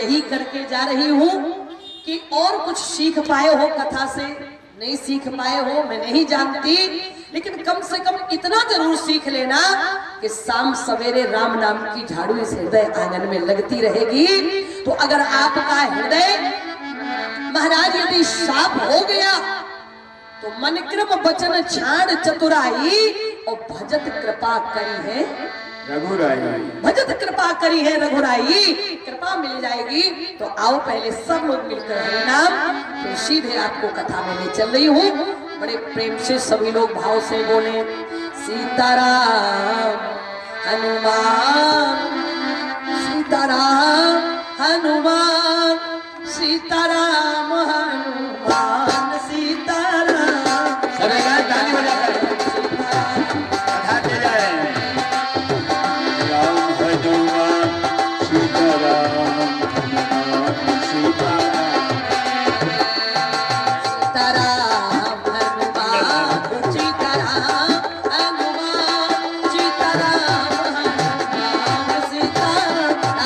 यही करके जा रही हूँ कि और कुछ सीख पाए हो कथा से, नहीं सीख पाए हो मैं नहीं जानती, लेकिन कम से कम इतना जरूर सीख लेना कि शाम सवेरे राम नाम की झाड़ू इस हृदय आंगन में लगती रहेगी। तो अगर आपका हृदय महाराज यदि साफ हो गया तो मन क्रम वचन छाड़ चतुराई और भजत कृपा करी है रघुराई, भजत कृपा करी है रघुराई, कृपा मिल जाएगी। तो आओ पहले सब लोग मिलकर हरि नाम, फिर सीधे आपको कथा में ले चल रही हूँ। बड़े प्रेम से सभी लोग भाव से बोले सीताराम हनुमान, सीताराम हनुमान, सीताराम हनुमान, सीताराम। ताली बजाकर कथा दे जाए। राम हनुमान सीताराम, हनुमान सीताराम, सीताराम हनुमान,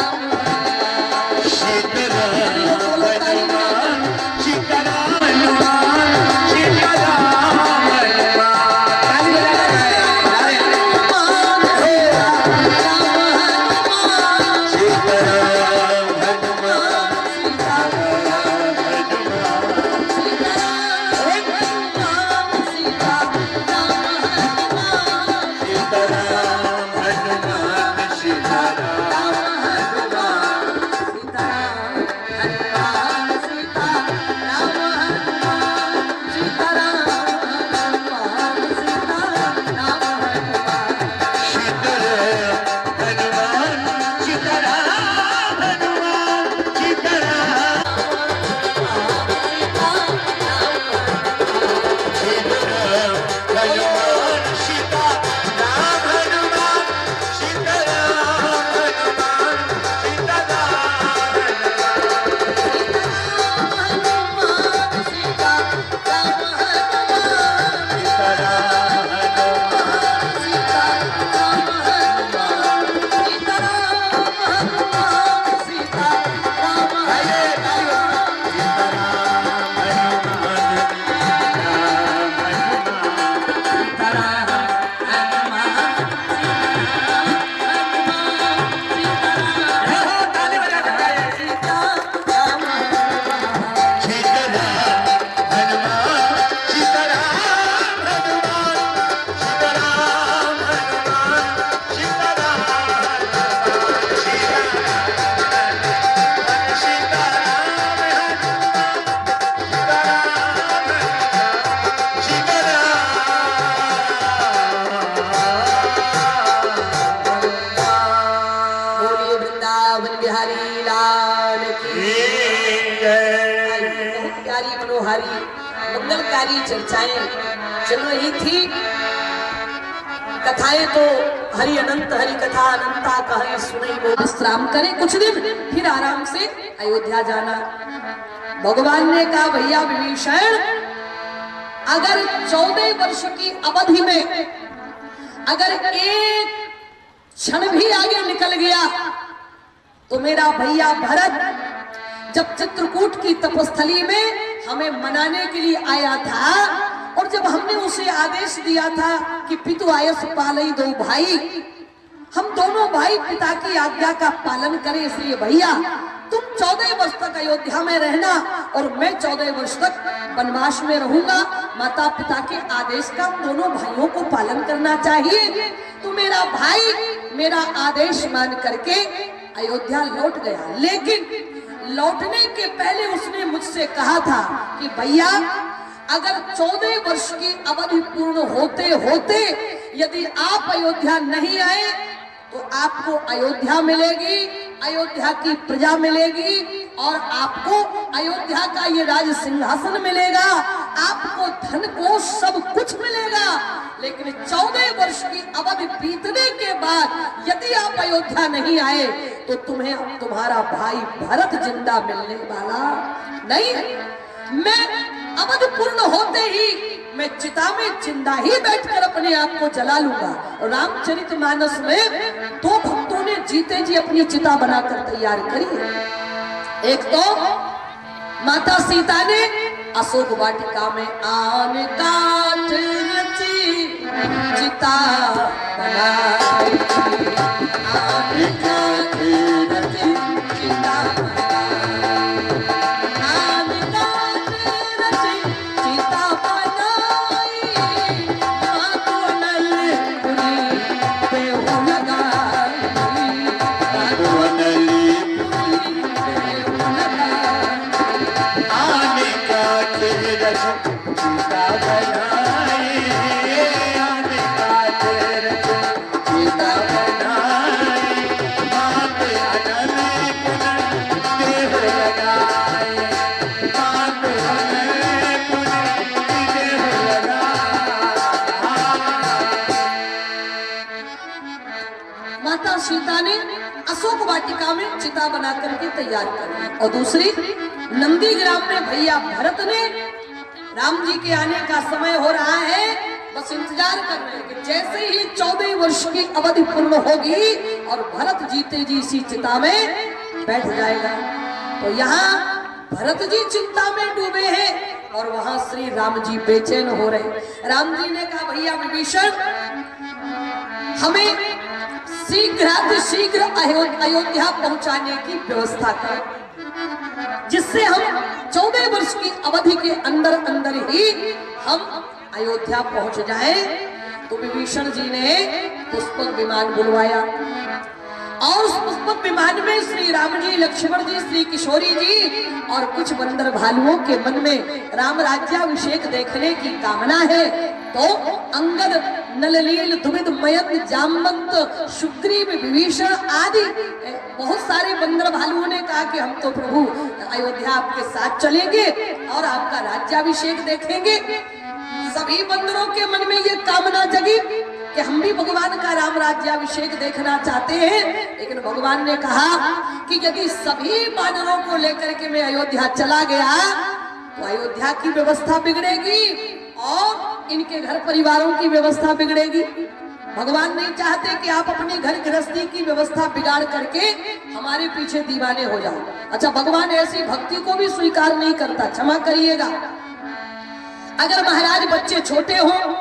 सीताराम हनुमान, सीताराम हनुमान, सीताराम मनोहारी मंगलकारी चर्चाएं चल रही थी। कथाएं तो हरि अनंत हरि कथा अनंता कहे सुनई वो विश्राम करे कुछ दिन, फिर आराम से अयोध्या जाना। भगवान ने कहा भैया विभीषण, अगर 14 वर्ष की अवधि में अगर एक क्षण भी आगे निकल गया तो मेरा भैया भरत जब चित्रकूट की तपस्थली में हमें मनाने के लिए आया था और जब हमने उसे आदेश दिया था कि पितु आयस पालई दो भाई, हम दोनों भाई पिता की आज्ञा का पालन करें, इसलिए भैया तुम 14 वर्ष तक अयोध्या में रहना और मैं 14 वर्ष तक वनवास में रहूंगा। माता पिता के आदेश का दोनों भाइयों को पालन करना चाहिए। तो मेरा भाई मेरा आदेश मान करके अयोध्या लौट गया, लेकिन लौटने के पहले उसने मुझसे कहा था कि भैया अगर 14 वर्ष की अवधि पूर्ण होते होते यदि आप अयोध्या नहीं आए तो आपको अयोध्या मिलेगी, अयोध्या की प्रजा मिलेगी और आपको अयोध्या का ये राज सिंहासन मिलेगा, आपको धन को सब कुछ मिलेगा। लेकिन 14 वर्ष की अवधि बीतने के बाद यदि आप अयोध्या नहीं आए तो तुम्हें तुम्हारा भाई भरत जिंदा मिलने वाला नहीं है। मैं अवधि पूर्ण होते ही मैं चिता में जिंदा ही बैठकर अपने आप को जला लूंगा। रामचरितमानस में 2 भक्तों ने जीते जी अपनी चिता बनाकर तैयार करी। एक तो माता सीता ने अशोक वाटिका में आन काट रची चिता बनाई, आन काट रची चिता बनाई, आन काट रची चिता बनाई, मातो नलपुरी बेहू लगाई, मातो नलपुरी बेहू लगाई, आने काट रच चिता बनाई, आने काट रच चिता बनाई, माते अनल पुन देह लगाए, माते अनल पुन देह लगाए। माता सीता ने अशोक वाटिका में चिता बना करके तैयार कर ली। और दूसरी नंदीग्राम में भैया भरत ने राम जी के आने का समय हो रहा है, बस इंतजार कर रहे हैं कि जैसे ही 14 वर्ष की अवधि पूर्ण होगी और भरत जीते जी इसी चिता में बैठ जाएगा। तो यहाँ भरत जी चिंता में डूबे हैं और वहां श्री राम जी बेचैन हो रहे। राम जी ने कहा भैया विभीषण, हमें शीघ्र अयोध्या पहुंचाने की व्यवस्था कर, जिससे हम 14 वर्ष की अवधि के अंदर ही हम अयोध्या पहुंच जाएं। तो विभीषण जी ने पुष्पक विमान बुलवाया और उस पुष्पक विमान में श्री राम जी, लक्ष्मण जी, श्री किशोरी जी और कुछ बंदर भालुओं के मन में राम राज्याभिषेक देखने की कामना है। तो अंगद, नलनील, दुविध, मयंक, जामवंत, सुग्रीव, विभीषण आदि बहुत सारे बंदर भालुओं ने कहा कि हम तो प्रभु अयोध्या आपके साथ चलेंगे और आपका राज्याभिषेक देखेंगे। सभी बंदरों के मन में ये कामना जगी कि हम भी भगवान का राम राज्याभिषेक देखना चाहते हैं। लेकिन भगवान ने कहा कि यदि सभी वानरों को लेकर के मैं अयोध्या चला गया तो अयोध्या की व्यवस्था बिगड़ेगी और इनके घर परिवारों की व्यवस्था बिगड़ेगी। भगवान नहीं चाहते कि आप अपने घर गृहस्थी की व्यवस्था बिगाड़ करके हमारे पीछे दीवाने हो जाओ। अच्छा, भगवान ऐसी भक्ति को भी स्वीकार नहीं करता, क्षमा करिएगा। अगर महाराज बच्चे छोटे हों,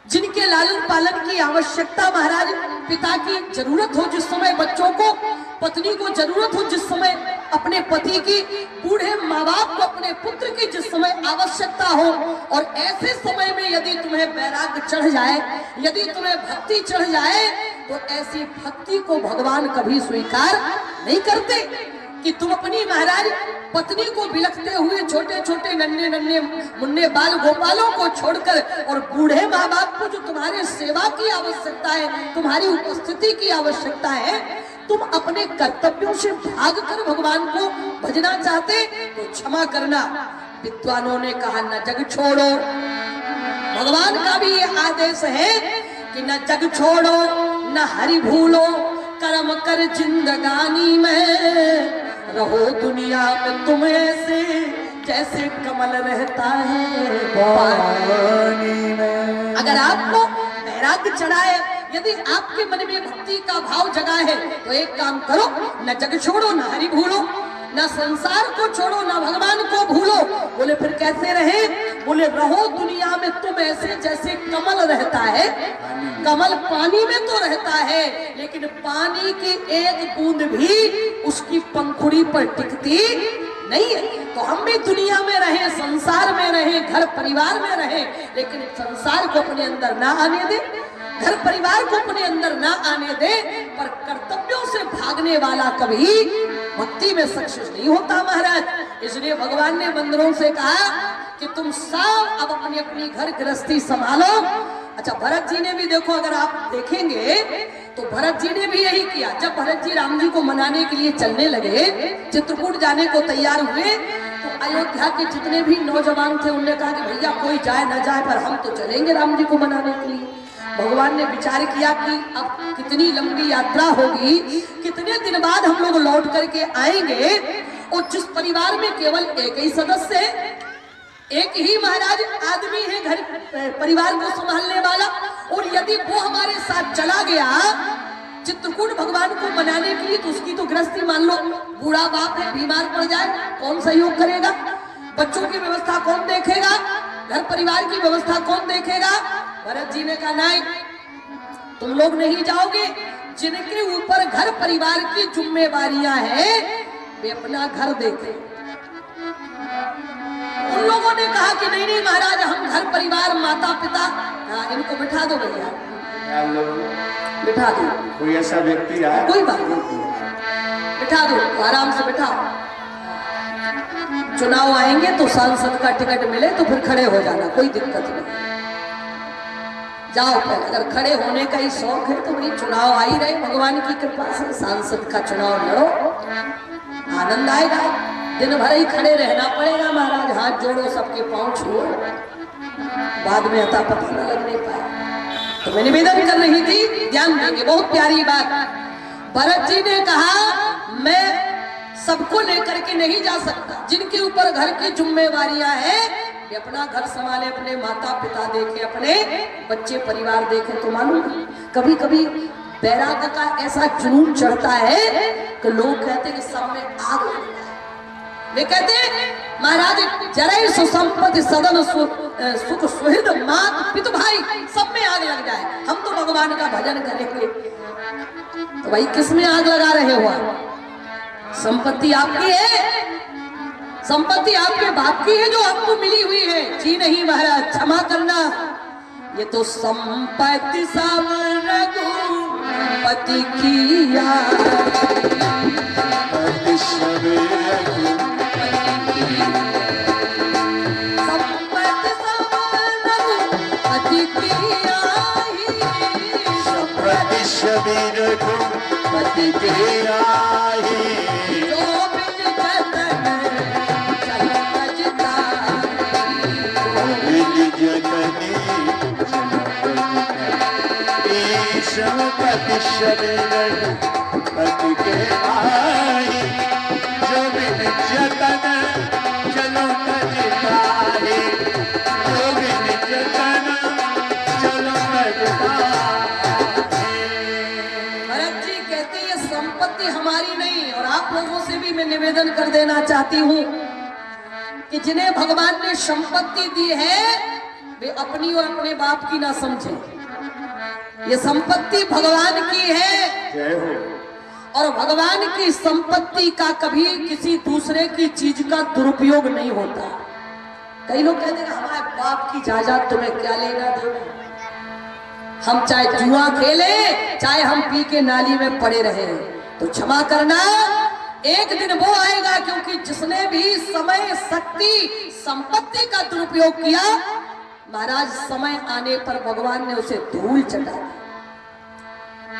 जिनके लालन पालन की आवश्यकता महाराज पिता की जरूरत हो, जिस समय बच्चों को, पत्नी को जरूरत हो, जिस समय अपने पति की, बूढ़े माँ बाप को अपने पुत्र की जिस समय आवश्यकता हो, और ऐसे समय में यदि तुम्हें वैराग्य चढ़ जाए, यदि तुम्हें भक्ति चढ़ जाए, तो ऐसी भक्ति को भगवान कभी स्वीकार नहीं करते कि तुम अपनी महाराज पत्नी को बिलखते हुए छोटे छोटे नन्हे नन्हे मुन्ने बाल गोपालों को छोड़कर और बूढ़े माँ बाप को जो तुम्हारे सेवा की आवश्यकता है, तुम्हारी उपस्थिति की आवश्यकता है, तुम अपने कर्तव्यों से भागकर भगवान को भजना चाहते तो क्षमा करना। विद्वानों ने कहा न जग छोड़ो, भगवान का भी ये आदेश है कि न जग छोड़ो न हरि भूलो, कर्म कर जिंदगानी में, रहो दुनिया में तुम ऐसे जैसे कमल रहता है पानी में। अगर आपको वैराग्य चढ़ाए, यदि आपके मन में भक्ति का भाव जगा है, तो एक काम करो, न जग छोड़ो न हरि भूलो, न संसार को छोड़ो न भगवान को भूलो। बोले फिर कैसे रहे? बोले रहो दुनिया में तुम ऐसे जैसे कमल रहता है। कमल पानी में तो रहता है, लेकिन पानी की एक बूंद भी उसकी पंखुड़ी पर टिकती नहीं है। तो हम भी दुनिया में रहे, संसार में रहे, घर परिवार में रहे, लेकिन संसार को अपने अंदर ना आने दे, घर परिवार को अपने अंदर ना आने दे, पर कर्तव्यों से भागने वाला कभी भक्ति में सक्सेस नहीं होता महाराज। इसलिए भगवान ने बंदरों से कहा कि तुम सब अब अपनी अपनी घर गृहस्थी संभालो। अच्छा, भरत जी ने भी देखो, अगर आप देखेंगे तो भरत जी ने भी यही किया। जब भरत जी राम जी को मनाने के लिए चलने लगे, चित्रकूट जाने को तैयार हुए, तो अयोध्या के जितने भी नौजवान थे उन्होंने कहा कि भैया कोई जाए ना जाए पर हम तो चलेंगे राम जी को मनाने के लिए। भगवान ने विचार किया कि अब कितनी लंबी यात्रा होगी, कितने दिन बाद हम लोग लौट करके आएंगे, और जिस परिवार में केवल एक ही सदस्य है, एक ही महाराज आदमी है घर परिवार को संभालने वाला, और यदि वो हमारे साथ चला गया चित्रकूट भगवान को मनाने के लिए, तो उसकी तो गृहस्थी मान लो, बूढ़ा बाप है, बीमार पड़ जाए कौन सहयोग करेगा, बच्चों की व्यवस्था कौन देखेगा, घर परिवार की व्यवस्था कौन देखेगा। भरत जी ने कहा नहीं, तुम लोग नहीं जाओगे, जिनके ऊपर घर परिवार की जिम्मेवारियां हैं वे अपना घर देखें। उन लोगों ने कहा कि नहीं नहीं महाराज, हम घर परिवार माता पिता, इनको बिठा दो भैया, बिठा दो। कोई ऐसा व्यक्ति है? कोई बात नहीं, बिठा दो, आराम से बिठाओ। चुनाव आएंगे तो सांसद का टिकट मिले तो फिर खड़े हो जाना, कोई दिक्कत नहीं। जाओ पहले, अगर खड़े होने का ही शौक है तो भाई चुनाव आ ही रहे, भगवान की कृपा से सांसद का चुनाव लड़ो, आनंद आएगा। दिन भर ही खड़े रहना पड़ेगा महाराज, हाथ जोड़ो, सबके पांव छुओ, बाद में अता पता न लगने पाए। तो मैं निवेदन कर रही थी, ध्यान देंगे, बहुत प्यारी बात। भरत जी ने कहा मैं सबको लेकर के नहीं जा सकता, जिनके ऊपर घर की जिम्मेवारियां हैं वे अपना घर संभाले, अपने माता पिता देखे, अपने बच्चे परिवार देखे। तो मालूम कभी कभी बैराग का ऐसा जुनून चढ़ता है कि लोग कहते हैं कि सब में आग लग जाए। वे कहते हैं महाराज जरा सुसंपत्ति सदन सुख सुहृद मात पितु भाई, सब में आग लग जाए, हम तो भगवान का भजन करेंगे। तो भाई किस में आग लगा रहे हो आप? संपत्ति आपकी है, संपत्ति आपके बाप की है जो आपको मिली हुई है। जी नहीं महाराज, क्षमा करना, ये तो संपत्ति सब रघुपति की हमारी नहीं। और आप लोगों से भी मैं निवेदन कर देना चाहती हूँ कि जिन्हें भगवान ने संपत्ति दी है वे अपनी और अपने बाप की ना समझें। ये संपत्ति भगवान की है, जय हो। और भगवान की संपत्ति का कभी किसी दूसरे की चीज का दुरुपयोग नहीं होता। कई लोग कहते हैं हमारे बाप की जायदाद तुम्हें क्या लेना देना, हम चाहे जुआ खेले चाहे हम पी के नाली में पड़े रहे। तो क्षमा करना, एक दिन वो आएगा, क्योंकि जिसने भी समय शक्ति संपत्ति का दुरुपयोग किया महाराज, समय आने पर भगवान ने उसे धूल चटा दी।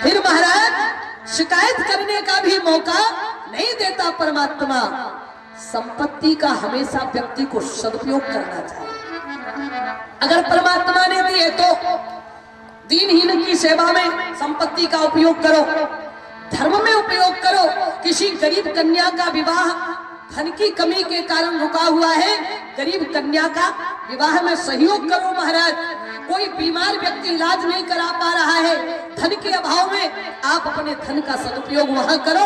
फिर महाराज शिकायत करने का भी मौका नहीं देता परमात्मा। संपत्ति का हमेशा व्यक्ति को सदुपयोग करना चाहिए। अगर परमात्मा ने दी है तो दीनहीन की सेवा में संपत्ति का उपयोग करो, धर्म में उपयोग करो। किसी गरीब कन्या का विवाह धन की कमी के कारण रुका हुआ है, गरीब कन्या का विवाह में सहयोग करो महाराज। कोई बीमार व्यक्ति इलाज नहीं करा पा रहा है, धन के अभाव में आप अपने धन का सदुपयोग वहां करो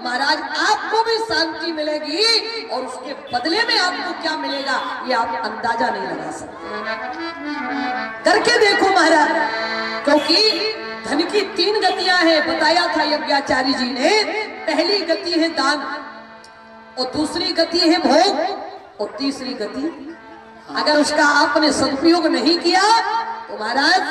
महाराज, आपको भी शांति मिलेगी और उसके बदले में आपको क्या मिलेगा ये आप अंदाजा नहीं लगा सकते। करके देखो महाराज, क्योंकि धन की 3 गतियां हैं, बताया था यज्ञाचार्य जी ने। पहली गति है दान, और दूसरी गति है भोग, और तीसरी गति अगर उसका आपने सदुपयोग नहीं किया तो महाराज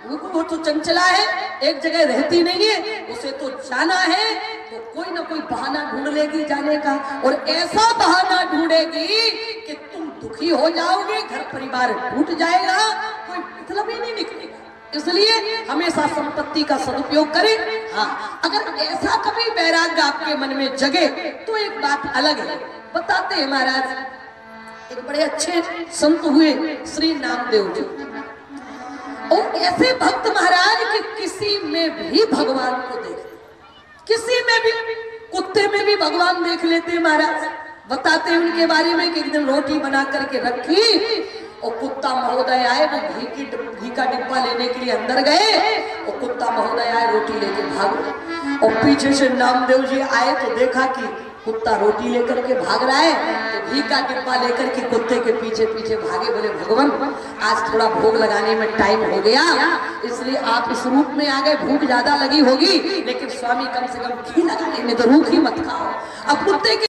वो तो चंचला है, एक जगह रहती नहीं है, उसे तो जाना है तो कोई ना कोई बहाना ढूंढ लेगी जाने का, और ऐसा बहाना ढूंढेगी कि तुम दुखी हो जाओगे, घर परिवार टूट जाएगा, कोई मतलब ही नहीं निकलेगा। इसलिए हमेशा संपत्ति का सदुपयोग करें। हाँ, अगर ऐसा कभी वैराग्य आपके मन में जगे तो एक बात अलग है। बताते हैं महाराज, एक बड़े अच्छे संत हुए श्री नामदेव जी, और ऐसे भक्त महाराज कि किसी में भी भगवान को देख, किसी में भी, कुत्ते में भी भगवान देख लेते महाराज, बताते हैं उनके बारे में कि एक दिन रोटी बना करके रखी और कुत्ता महोदय आए, वो घी का डिब्बा लेने के लिए अंदर गए और कुत्ता महोदय आए रोटी लेके भाग, और पीछे से नामदेव जी आए तो देखा कि कुत्ता रोटी लेकर के भाग रहा है, तो घी का डिब्बा लेकर के कुत्ते के पीछे पीछे भागे। बोले भगवान आज थोड़ा भोग लगाने में टाइम हो गया, इसलिए आप इस रूप में आ गए, भूख ज्यादा लगी होगी, लेकिन स्वामी कम से कम घी लगाने में तो रूख ही मत खाओ। अब कुत्ते के